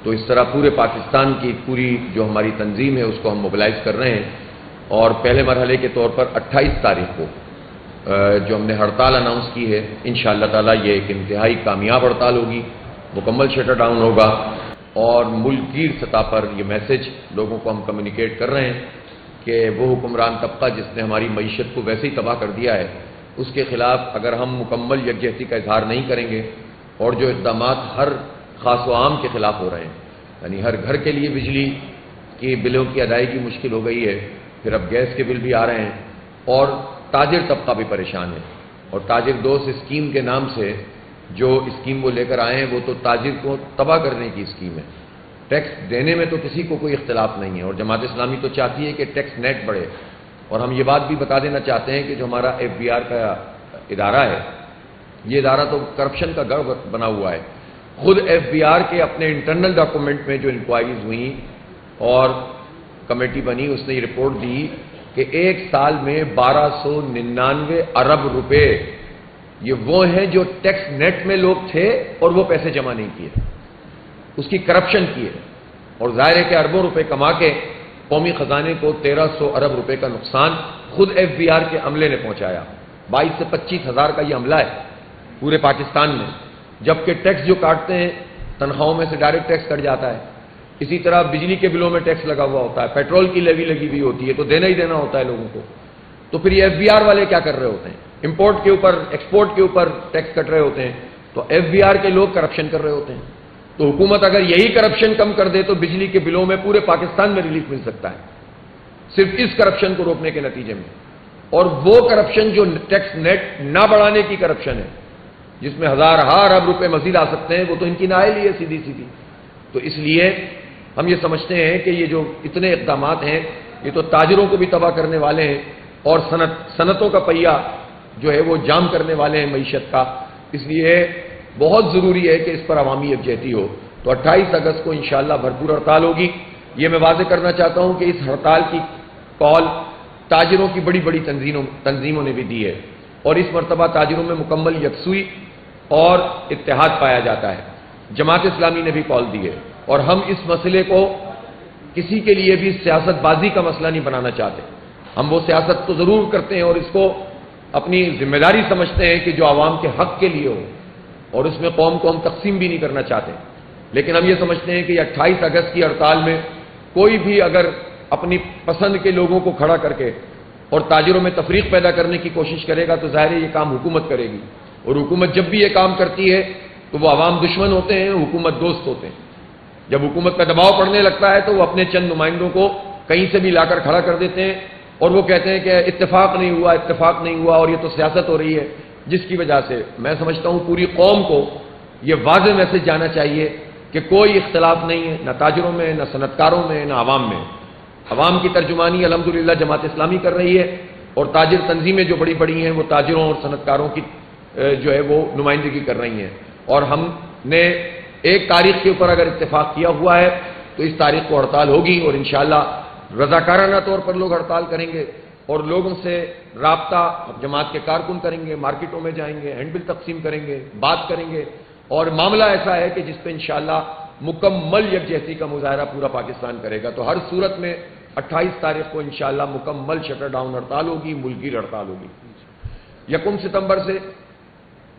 تو اس طرح پورے پاکستان کی پوری جو ہماری تنظیم ہے اس کو ہم موبلائز کر رہے ہیں، اور پہلے مرحلے کے طور پر 28 تاریخ کو جو ہم نے ہڑتال اناؤنس کی ہے، انشاءاللہ تعالی یہ ایک انتہائی کامیاب ہڑتال ہوگی، مکمل شٹر ڈاؤن ہوگا، اور ملک گیر سطح پر یہ میسج لوگوں کو ہم کمیونیکیٹ کر رہے ہیں کہ وہ حکمران طبقہ جس نے ہماری معیشت کو ویسے ہی تباہ کر دیا ہے، اس کے خلاف اگر ہم مکمل یکجہتی کا اظہار نہیں کریں گے، اور جو اقدامات ہر خاص و عام کے خلاف ہو رہے ہیں، یعنی ہر گھر کے لیے بجلی کی بلوں کی ادائیگی مشکل ہو گئی ہے، پھر اب گیس کے بل بھی آ رہے ہیں، اور تاجر طبقہ بھی پریشان ہے، اور تاجر دوست اسکیم کے نام سے جو اسکیم وہ لے کر آئے ہیں وہ تو تاجر کو تباہ کرنے کی اسکیم ہے۔ ٹیکس دینے میں تو کسی کو کوئی اختلاف نہیں ہے، اور جماعت اسلامی تو چاہتی ہے کہ ٹیکس نیٹ بڑھے، اور ہم یہ بات بھی بتا دینا چاہتے ہیں کہ جو ہمارا FBR کا ادارہ ہے، یہ ادارہ تو کرپشن کا گڑھ بنا ہوا ہے۔ خود FBR کے اپنے انٹرنل ڈاکومنٹ میں جو انکوائریز ہوئیں اور کمیٹی بنی، اس نے یہ رپورٹ دی کہ ایک سال میں 1299 ارب روپے یہ وہ ہیں جو ٹیکس نیٹ میں لوگ تھے اور وہ پیسے جمع نہیں کیے، اس کی کرپشن کی ہے، اور ظاہر ہے کہ اربوں روپے کما کے قومی خزانے کو 1300 ارب روپے کا نقصان خود FBR کے عملے نے پہنچایا۔ 22 سے 25 ہزار کا یہ عملہ ہے پورے پاکستان میں، جبکہ ٹیکس جو کاٹتے ہیں تنخواہوں میں سے ڈائریکٹ ٹیکس کٹ جاتا ہے، اسی طرح بجلی کے بلوں میں ٹیکس لگا ہوا ہوتا ہے، پیٹرول کی لیوی لگی ہوئی ہوتی ہے، تو دینا ہی دینا ہوتا ہے لوگوں کو۔ تو پھر یہ FBR والے کیا کر رہے ہوتے ہیں؟ امپورٹ کے اوپر ایکسپورٹ کے اوپر ٹیکس کٹ رہے ہوتے ہیں، تو FBR کے لوگ کرپشن کر رہے ہوتے ہیں۔ تو حکومت اگر یہی کرپشن کم کر دے تو بجلی کے بلوں میں پورے پاکستان میں ریلیف مل سکتا ہے، صرف اس کرپشن کو روکنے کے نتیجے میں۔ اور وہ کرپشن جو ٹیکس نیٹ نہ بڑھانے کی کرپشن ہے، جس میں ہزار ارب روپے مزید آ سکتے ہیں، وہ تو ان کی نائل ہی ہے سیدھی سیدھی۔ تو اس لیے ہم یہ سمجھتے ہیں کہ یہ جو اتنے اقدامات ہیں یہ تو تاجروں کو بھی تباہ کرنے والے ہیں، اور صنعتوں کا پہیہ جو ہے وہ جام کرنے والے ہیں معیشت کا۔ اس لیے بہت ضروری ہے کہ اس پر عوامی یکجہتی ہو۔ تو 28 اگست کو انشاءاللہ بھرپور ہڑتال ہوگی۔ یہ میں واضح کرنا چاہتا ہوں کہ اس ہڑتال کی کال تاجروں کی بڑی بڑی تنظیموں نے بھی دی ہے، اور اس مرتبہ تاجروں میں مکمل یکسوئی اور اتحاد پایا جاتا ہے۔ جماعت اسلامی نے بھی کال دی ہے، اور ہم اس مسئلے کو کسی کے لیے بھی سیاست بازی کا مسئلہ نہیں بنانا چاہتے۔ ہم وہ سیاست تو ضرور کرتے ہیں اور اس کو اپنی ذمہ داری سمجھتے ہیں کہ جو عوام کے حق کے لیے ہو، اور اس میں قوم کو ہم تقسیم بھی نہیں کرنا چاہتے، لیکن ہم یہ سمجھتے ہیں کہ 28 اگست کی ہڑتال میں کوئی بھی اگر اپنی پسند کے لوگوں کو کھڑا کر کے اور تاجروں میں تفریق پیدا کرنے کی کوشش کرے گا تو ظاہر ہے یہ کام حکومت کرے گی، اور حکومت جب بھی یہ کام کرتی ہے تو وہ عوام دشمن ہوتے ہیں، حکومت دوست ہوتے ہیں۔ جب حکومت کا دباؤ پڑنے لگتا ہے تو وہ اپنے چند نمائندوں کو کہیں سے بھی لا کر کھڑا کر دیتے ہیں، اور وہ کہتے ہیں کہ اتفاق نہیں ہوا اور یہ تو سیاست ہو رہی ہے، جس کی وجہ سے میں سمجھتا ہوں پوری قوم کو یہ واضح میسج جانا چاہیے کہ کوئی اختلاف نہیں ہے، نہ تاجروں میں، نہ صنعتکاروں میں، نہ عوام میں۔ عوام کی ترجمانی الحمدللہ جماعت اسلامی کر رہی ہے، اور تاجر تنظیمیں جو بڑی بڑی ہیں وہ تاجروں اور صنعتکاروں کی جو ہے وہ نمائندگی کر رہی ہیں، اور ہم نے ایک تاریخ کے اوپر اگر اتفاق کیا ہوا ہے تو اس تاریخ کو ہڑتال ہوگی، اور انشاءاللہ رضاکارانہ طور پر لوگ ہڑتال کریں گے، اور لوگوں سے رابطہ جماعت کے کارکن کریں گے، مارکیٹوں میں جائیں گے، ہینڈ بل تقسیم کریں گے، بات کریں گے، اور معاملہ ایسا ہے کہ جس پہ انشاءاللہ مکمل یکجہتی کا مظاہرہ پورا پاکستان کرے گا۔ تو ہر صورت میں 28 تاریخ کو انشاءاللہ مکمل شٹر ڈاؤن ہڑتال ہوگی، ملک گیر ہڑتال ہوگی۔ 1 ستمبر سے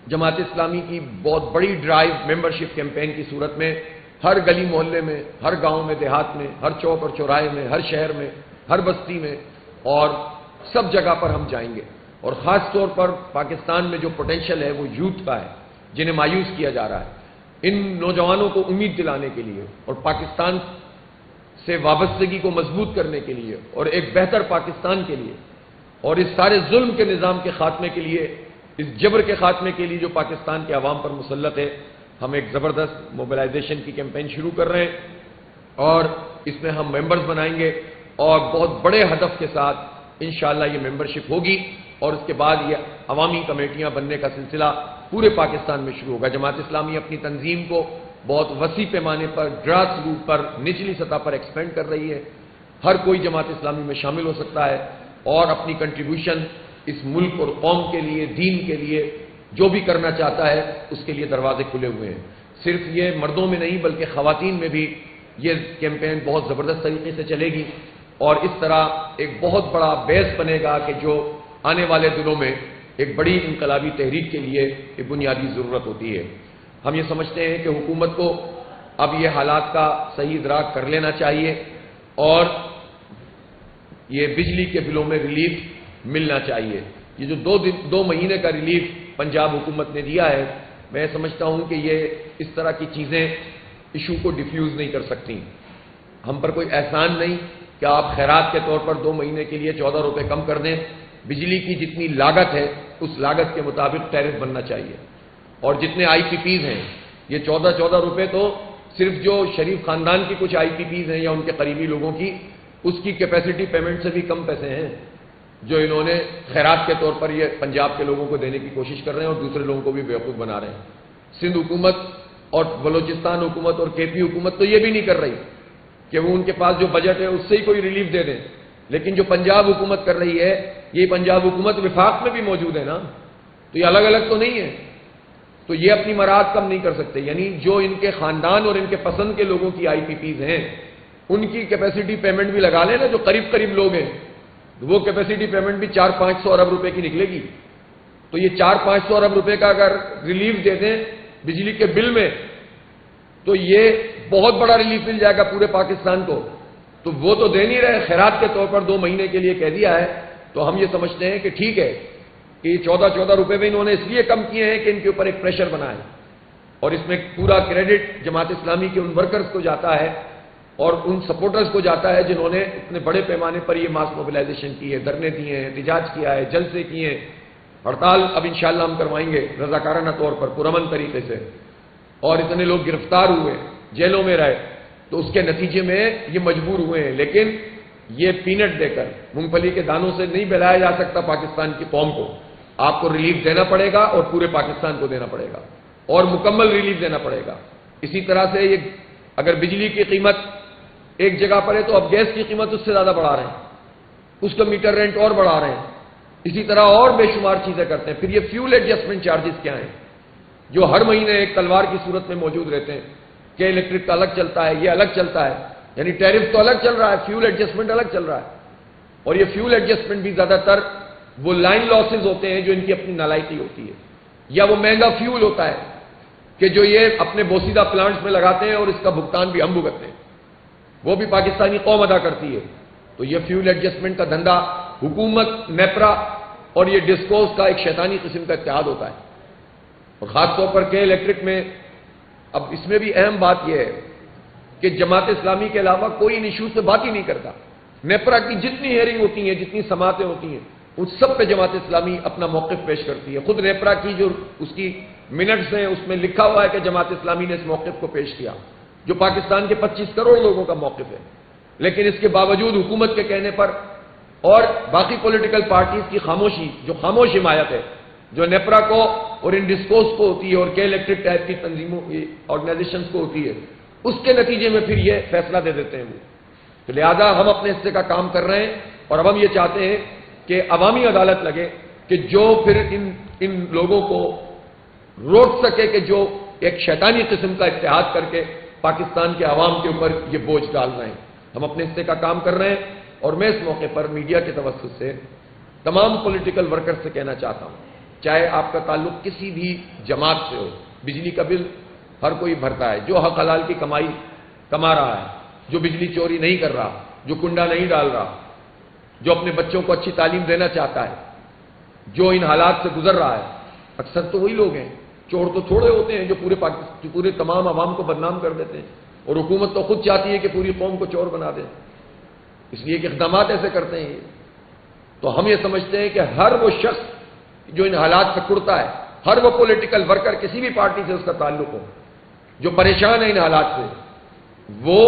جماعت اسلامی کی بہت بڑی ڈرائیو ممبرشپ کیمپین کی صورت میں ہر گلی محلے میں، ہر گاؤں میں، دیہات میں، ہر چوک اور چوراہے میں، ہر شہر میں، ہر بستی میں، اور سب جگہ پر ہم جائیں گے، اور خاص طور پر پاکستان میں جو پوٹینشل ہے وہ یوتھ کا ہے، جنہیں مایوس کیا جا رہا ہے۔ ان نوجوانوں کو امید دلانے کے لیے اور پاکستان سے وابستگی کو مضبوط کرنے کے لیے اور ایک بہتر پاکستان کے لیے اور اس سارے ظلم کے نظام کے خاتمے کے لیے، اس جبر کے خاتمے کے لیے جو پاکستان کے عوام پر مسلط ہے، ہم ایک زبردست موبلائزیشن کی کیمپین شروع کر رہے ہیں، اور اس میں ہم ممبرز بنائیں گے، اور بہت بڑے ہدف کے ساتھ انشاءاللہ یہ ممبرشپ ہوگی، اور اس کے بعد یہ عوامی کمیٹیاں بننے کا سلسلہ پورے پاکستان میں شروع ہوگا۔ جماعت اسلامی اپنی تنظیم کو بہت وسیع پیمانے پر، گراس روٹ پر، نچلی سطح پر ایکسپینڈ کر رہی ہے۔ ہر کوئی جماعت اسلامی میں شامل ہو سکتا ہے اور اپنی کنٹریبیوشن اس ملک اور قوم کے لیے، دین کے لیے جو بھی کرنا چاہتا ہے اس کے لیے دروازے کھلے ہوئے ہیں۔ صرف یہ مردوں میں نہیں بلکہ خواتین میں بھی یہ کیمپین بہت زبردست طریقے سے چلے گی، اور اس طرح ایک بہت بڑا بیس بنے گا کہ جو آنے والے دنوں میں ایک بڑی انقلابی تحریک کے لیے ایک بنیادی ضرورت ہوتی ہے۔ ہم یہ سمجھتے ہیں کہ حکومت کو اب یہ حالات کا صحیح ادراک کر لینا چاہیے اور یہ بجلی کے بلوں میں ریلیف ملنا چاہیے۔ یہ جو 2 مہینے کا ریلیف پنجاب حکومت نے دیا ہے، میں سمجھتا ہوں کہ یہ اس طرح کی چیزیں ایشو کو ڈیفیوز نہیں کر سکتی۔ ہم پر کوئی احسان نہیں کہ آپ خیرات کے طور پر 2 مہینے کے لیے 14 روپے کم کر دیں۔ بجلی کی جتنی لاگت ہے اس لاگت کے مطابق ٹیرف بننا چاہیے، اور جتنے آئی پی پیز ہیں، یہ 14 روپے تو صرف جو شریف خاندان کی کچھ آئی پی پیز ہیں یا ان کے قریبی لوگوں کی، اس کی کیپیسٹی پیمنٹ سے بھی کم پیسے ہیں جو انہوں نے خیرات کے طور پر یہ پنجاب کے لوگوں کو دینے کی کوشش کر رہے ہیں اور دوسرے لوگوں کو بھی بیوقوف بنا رہے ہیں۔ سندھ حکومت اور بلوچستان حکومت اور کے پی حکومت تو یہ بھی نہیں کر رہی کہ وہ ان کے پاس جو بجٹ ہے اس سے ہی کوئی ریلیف دے دیں، لیکن جو پنجاب حکومت کر رہی ہے، یہ پنجاب حکومت وفاق میں بھی موجود ہے نا، تو یہ الگ الگ تو نہیں ہے، تو یہ اپنی مراعات کم نہیں کر سکتے۔ یعنی جو ان کے خاندان اور ان کے پسند کے لوگوں کی آئی پی پیز ہیں، ان کی کیپیسٹی پیمنٹ بھی لگا لیں نا، جو قریب لوگ ہیں، وہ کیپیسٹی پیمنٹ بھی 400-500 ارب روپے کی نکلے گی۔ تو یہ 400-500 ارب روپے کا اگر ریلیف دے دیں بجلی کے بل میں، تو یہ بہت بڑا ریلیف مل جائے گا پورے پاکستان کو۔ تو وہ تو دے نہیں رہے، خیرات کے طور پر 2 مہینے کے لیے کہہ دیا ہے، تو ہم یہ سمجھتے ہیں کہ ٹھیک ہے کہ یہ 14 روپے بھی انہوں نے اس لیے کم کیے ہیں کہ ان کے اوپر ایک پریشر بنا ہے، اور اس میں پورا کریڈٹ جماعت اسلامی کے ان ورکرز کو جاتا ہے اور ان سپورٹرز کو جاتا ہے جنہوں نے اتنے بڑے پیمانے پر یہ ماس موبلائزیشن کی ہے، دھرنے دیے ہیں، احتجاج کیا ہے، جلسے کیے ہیں، ہڑتال اب انشاءاللہ ہم کروائیں گے رضاکارانہ طور پر پرامن طریقے سے، اور اتنے لوگ گرفتار ہوئے، جیلوں میں رہے، تو اس کے نتیجے میں یہ مجبور ہوئے ہیں۔ لیکن یہ پینٹ دے کر، مونگ پھلی کے دانوں سے نہیں بہلایا جا سکتا پاکستان کی قوم کو۔ آپ کو ریلیف دینا پڑے گا اور پورے پاکستان کو دینا پڑے گا اور مکمل ریلیف دینا پڑے گا۔ اسی طرح سے یہ اگر بجلی کی قیمت ایک جگہ پر ہے تو اب گیس کی قیمت اس سے زیادہ بڑھا رہے ہیں، اس کا میٹر رینٹ اور بڑھا رہے ہیں، اسی طرح اور بے شمار چیزیں کرتے ہیں۔ پھر یہ فیول ایڈجسٹمنٹ چارجز کیا ہیں جو ہر مہینے ایک تلوار کی صورت میں موجود رہتے ہیں کہ الیکٹرک کا الگ چلتا ہے، یہ الگ چلتا ہے، یعنی ٹیرف تو الگ چل رہا ہے، فیول ایڈجسٹمنٹ الگ چل رہا ہے، اور یہ فیول ایڈجسٹمنٹ بھی زیادہ تر وہ لائن لاسز ہوتے ہیں جو ان کی اپنی نالائکی ہوتی ہے، یا وہ مہنگا فیول ہوتا ہے کہ جو یہ اپنے بوسیدہ پلانٹس میں لگاتے ہیں اور اس کا بھگتان بھی ہم بھگتتے ہیں، وہ بھی پاکستانی قوم ادا کرتی ہے۔ تو یہ فیول ایڈجسٹمنٹ کا دھندا حکومت، نیپرا اور یہ ڈسکوز کا ایک شیطانی قسم کا اتحاد ہوتا ہے، اور خاص طور پر کے الیکٹرک میں۔ اب اس میں بھی اہم بات یہ ہے کہ جماعت اسلامی کے علاوہ کوئی ان ایشوز سے بات ہی نہیں کرتا۔ نیپرا کی جتنی ہیئرنگ ہوتی ہیں، جتنی سماعتیں ہوتی ہیں، ان سب پہ جماعت اسلامی اپنا موقف پیش کرتی ہے۔ خود نیپرا کی جو اس کی منٹس ہیں اس میں لکھا ہوا ہے کہ جماعت اسلامی نے اس موقف کو پیش کیا، جو پاکستان کے 25 کروڑ لوگوں کا موقف ہے۔ لیکن اس کے باوجود حکومت کے کہنے پر اور باقی پولیٹیکل پارٹیز کی خاموشی، جو خاموش حمایت ہے جو نیپرا کو اور ان ڈسکوز کو ہوتی ہے اور کے الیکٹرک ٹائپ کی تنظیموں آرگنائزیشنز کو ہوتی ہے، اس کے نتیجے میں پھر یہ فیصلہ دے دیتے ہیں وہ۔ تو لہذا ہم اپنے حصے کا کام کر رہے ہیں، اور اب ہم یہ چاہتے ہیں کہ عوامی عدالت لگے کہ جو پھر ان لوگوں کو روک سکے کہ جو ایک شیطانی قسم کا اتحاد کر کے پاکستان کے عوام کے اوپر یہ بوجھ ڈال رہے ہیں۔ ہم اپنے حصے کا کام کر رہے ہیں، اور میں اس موقع پر میڈیا کے توسط سے تمام پولیٹیکل ورکر سے کہنا چاہتا ہوں، چاہے آپ کا تعلق کسی بھی جماعت سے ہو، بجلی کا بل ہر کوئی بھرتا ہے، جو حق حلال کی کمائی کما رہا ہے، جو بجلی چوری نہیں کر رہا، جو کنڈا نہیں ڈال رہا، جو اپنے بچوں کو اچھی تعلیم دینا چاہتا ہے، جو ان حالات سے گزر رہا ہے، اکثر تو وہی لوگ ہیں، چور تو تھوڑے ہوتے ہیں جو پورے تمام عوام کو بدنام کر دیتے ہیں، اور حکومت تو خود چاہتی ہے کہ پوری قوم کو چور بنا دے، اس لیے کہ اقدامات ایسے کرتے ہیں۔ تو ہم یہ سمجھتے ہیں کہ ہر وہ شخص جو ان حالات سے کڑتا ہے، ہر وہ پولیٹیکل ورکر کسی بھی پارٹی سے اس کا تعلق ہو، جو پریشان ہے ان حالات سے، وہ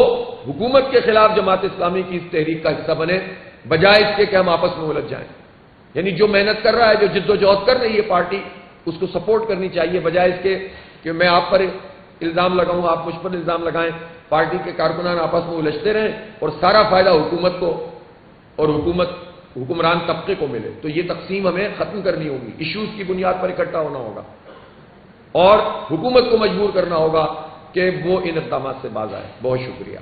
حکومت کے خلاف جماعت اسلامی کی اس تحریک کا حصہ بنے، بجائے اس کے کہ ہم آپس میں الجھ جائیں۔ یعنی جو محنت کر رہا ہے، جو جد و جہد کر رہی ہے پارٹی، اس کو سپورٹ کرنی چاہیے، بجائے اس کے کہ میں آپ پر الزام لگاؤں، آپ مجھ پر الزام لگائیں، پارٹی کے کارکنان آپس میں الجھتے رہیں اور سارا فائدہ حکومت کو اور حکمران طبقے کو ملے۔ تو یہ تقسیم ہمیں ختم کرنی ہوگی، ایشوز کی بنیاد پر اکٹھا ہونا ہوگا۔ اور حکومت کو مجبور کرنا ہوگا کہ وہ ان اقدامات سے باز آئے. بہت شکریہ.